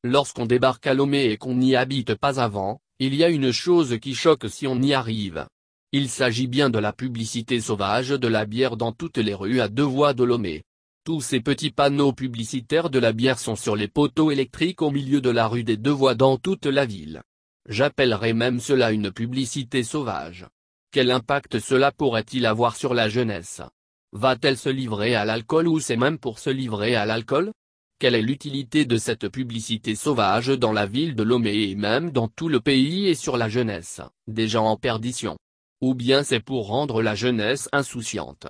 Lorsqu'on débarque à Lomé et qu'on n'y habite pas avant, il y a une chose qui choque si on y arrive. Il s'agit bien de la publicité sauvage de la bière dans toutes les rues à 2 voies de Lomé. Tous ces petits panneaux publicitaires de la bière sont sur les poteaux électriques au milieu de la rue des 2 voies dans toute la ville. J'appellerais même cela une publicité sauvage. Quel impact cela pourrait-il avoir sur la jeunesse? Va-t-elle se livrer à l'alcool ou c'est même pour se livrer à l'alcool? Quelle est l'utilité de cette publicité sauvage dans la ville de Lomé et même dans tout le pays et sur la jeunesse, déjà en perdition? Ou bien c'est pour rendre la jeunesse insouciante?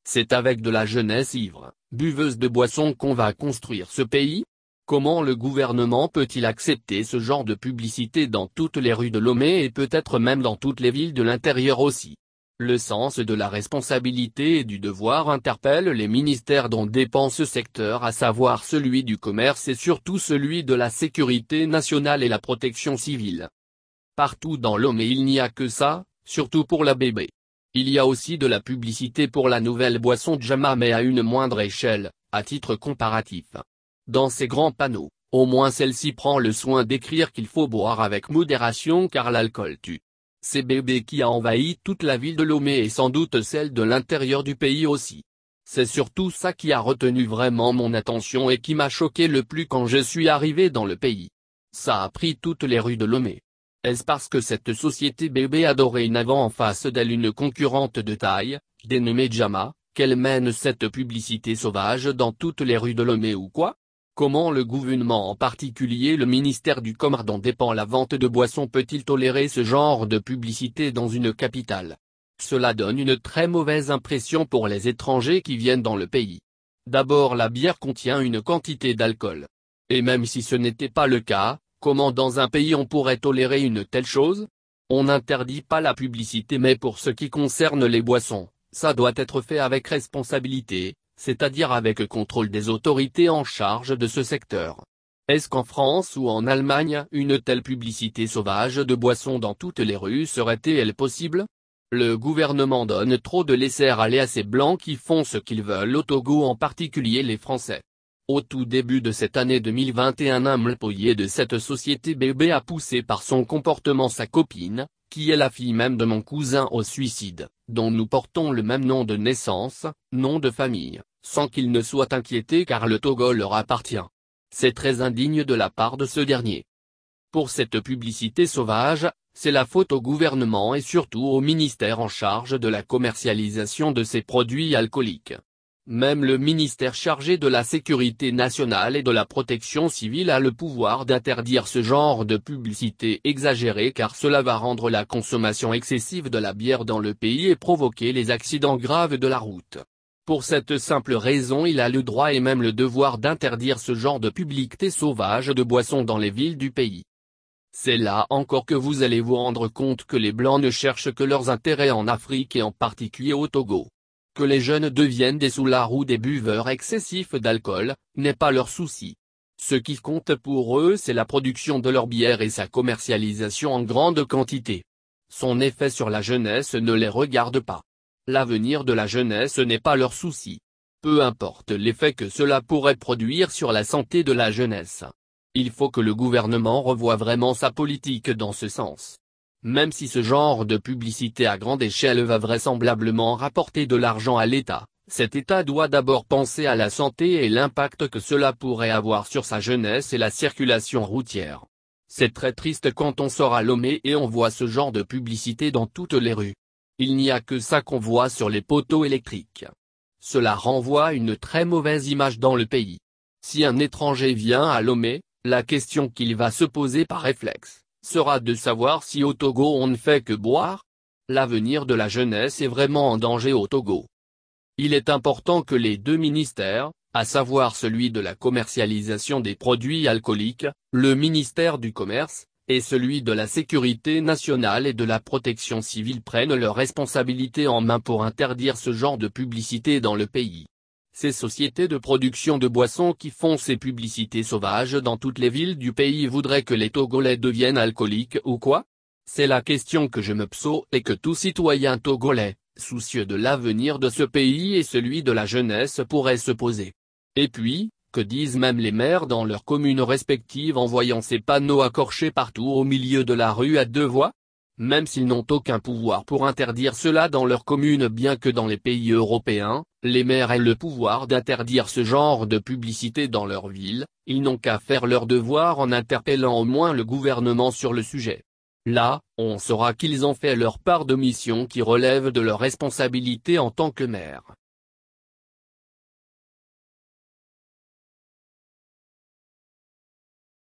C'est avec de la jeunesse ivre, buveuse de boissons qu'on va construire ce pays? Comment le gouvernement peut-il accepter ce genre de publicité dans toutes les rues de Lomé et peut-être même dans toutes les villes de l'intérieur aussi? Le sens de la responsabilité et du devoir interpelle les ministères dont dépend ce secteur, à savoir celui du commerce et surtout celui de la sécurité nationale et la protection civile. Partout dans Lomé il n'y a que ça, surtout pour la bébé. Il y a aussi de la publicité pour la nouvelle boisson Jama mais à une moindre échelle, à titre comparatif. Dans ces grands panneaux, au moins celle-ci prend le soin d'écrire qu'il faut boire avec modération car l'alcool tue. C'est bébé qui a envahi toute la ville de Lomé et sans doute celle de l'intérieur du pays aussi. C'est surtout ça qui a retenu vraiment mon attention et qui m'a choqué le plus quand je suis arrivé dans le pays. Ça a pris toutes les rues de Lomé. Est-ce parce que cette société bébé a dorénavant en face d'elle une concurrente de taille, dénommée Jama, qu'elle mène cette publicité sauvage dans toutes les rues de Lomé ou quoi? Comment le gouvernement, en particulier le ministère du Commerce dont dépend la vente de boissons, peut-il tolérer ce genre de publicité dans une capitale? Cela donne une très mauvaise impression pour les étrangers qui viennent dans le pays. D'abord, la bière contient une quantité d'alcool. Et même si ce n'était pas le cas, comment dans un pays on pourrait tolérer une telle chose? On n'interdit pas la publicité mais pour ce qui concerne les boissons, ça doit être fait avec responsabilité, c'est-à-dire avec contrôle des autorités en charge de ce secteur. Est-ce qu'en France ou en Allemagne une telle publicité sauvage de boissons dans toutes les rues serait-elle possible? Le gouvernement donne trop de laisser-aller à ces blancs qui font ce qu'ils veulent au Togo, en particulier les Français. Au tout début de cette année 2021, un employé de cette société bébé a poussé par son comportement sa copine, qui est la fille même de mon cousin, au suicide, dont nous portons le même nom de naissance, nom de famille, sans qu'il ne soit inquiété car le Togo leur appartient. C'est très indigne de la part de ce dernier. Pour cette publicité sauvage, c'est la faute au gouvernement et surtout au ministère en charge de la commercialisation de ces produits alcooliques. Même le ministère chargé de la sécurité nationale et de la protection civile a le pouvoir d'interdire ce genre de publicité exagérée car cela va rendre la consommation excessive de la bière dans le pays et provoquer les accidents graves de la route. Pour cette simple raison, il a le droit et même le devoir d'interdire ce genre de publicité sauvage de boissons dans les villes du pays. C'est là encore que vous allez vous rendre compte que les Blancs ne cherchent que leurs intérêts en Afrique et en particulier au Togo. Que les jeunes deviennent des soulards ou des buveurs excessifs d'alcool, n'est pas leur souci. Ce qui compte pour eux c'est la production de leur bière et sa commercialisation en grande quantité. Son effet sur la jeunesse ne les regarde pas. L'avenir de la jeunesse n'est pas leur souci. Peu importe l'effet que cela pourrait produire sur la santé de la jeunesse. Il faut que le gouvernement revoie vraiment sa politique dans ce sens. Même si ce genre de publicité à grande échelle va vraisemblablement rapporter de l'argent à l'État, cet État doit d'abord penser à la santé et l'impact que cela pourrait avoir sur sa jeunesse et la circulation routière. C'est très triste quand on sort à Lomé et on voit ce genre de publicité dans toutes les rues. Il n'y a que ça qu'on voit sur les poteaux électriques. Cela renvoie une très mauvaise image dans le pays. Si un étranger vient à Lomé, la question qu'il va se poser par réflexe sera de savoir si au Togo on ne fait que boire. L'avenir de la jeunesse est vraiment en danger au Togo. Il est important que les deux ministères, à savoir celui de la commercialisation des produits alcooliques, le ministère du Commerce, et celui de la Sécurité nationale et de la Protection civile prennent leurs responsabilités en main pour interdire ce genre de publicité dans le pays. Ces sociétés de production de boissons qui font ces publicités sauvages dans toutes les villes du pays voudraient que les Togolais deviennent alcooliques ou quoi? C'est la question que je me pose et que tout citoyen togolais, soucieux de l'avenir de ce pays et celui de la jeunesse pourrait se poser. Et puis, Que disent même les maires dans leurs communes respectives en voyant ces panneaux accorchés partout au milieu de la rue à deux voies? Même s'ils n'ont aucun pouvoir pour interdire cela dans leur commune, bien que dans les pays européens, les maires aient le pouvoir d'interdire ce genre de publicité dans leur ville, ils n'ont qu'à faire leur devoir en interpellant au moins le gouvernement sur le sujet. Là, on saura qu'ils ont fait leur part de mission qui relève de leur responsabilité en tant que maire.